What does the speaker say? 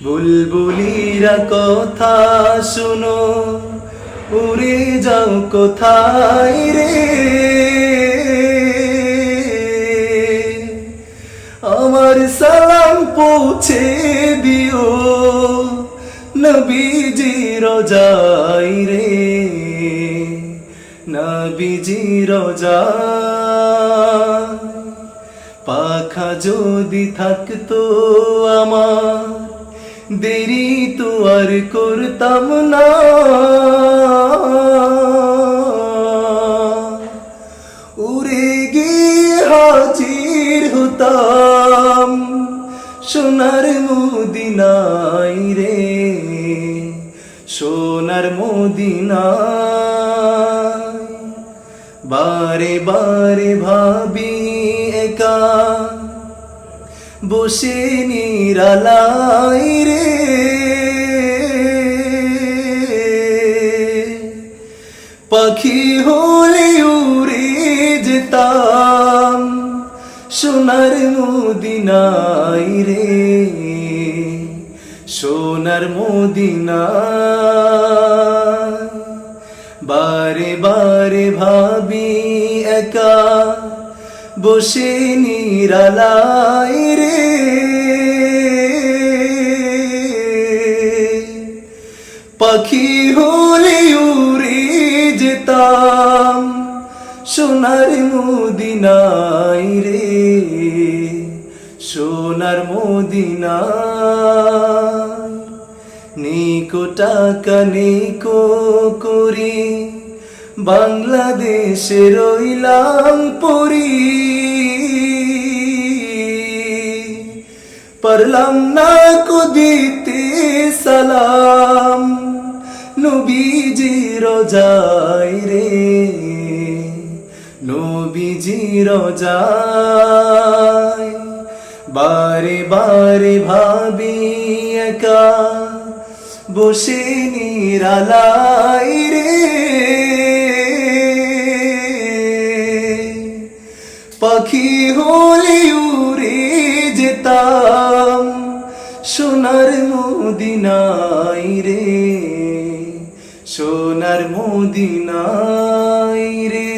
বুলবুলিরা কথা শুনো, উড়ে যাও কোথায় রে। আমার সালাম পৌঁছে দিও নবীজি রোজায় রে, নবীজি রোজায়। পাখা যদি থাকতো আমার, দেরি তো আর করতাম না। উড়ে গিয়ে হাজির হতাম সোনার মদিনায় রে, সোনার মদিনায়। বারে বারে ভাবি একা বসে নিরালাই রে, পাখি হলে উড়ে যেতাম সোনার মদিনায় রে, সোনার মদিনায়। বারে বারে ভাবি একা বসে নিরালাই রে, পাখি হলে উড়ে যেতাম সোনার মদিনায় রে, সোনার মদিনায়। নিকো টাকা নিকো করি, বাংলাদেশে রইলাম পরি। পারলাম না কো দিতে সালাম নবীজি রোজায় রে, নবীজি রোজায়। বারে বারে ভাবি একা বসে নিরালাই রে, পাখি হলে উড়ে যেতাম সোনার মদিনায় রে, সোনার মদিনায় রে।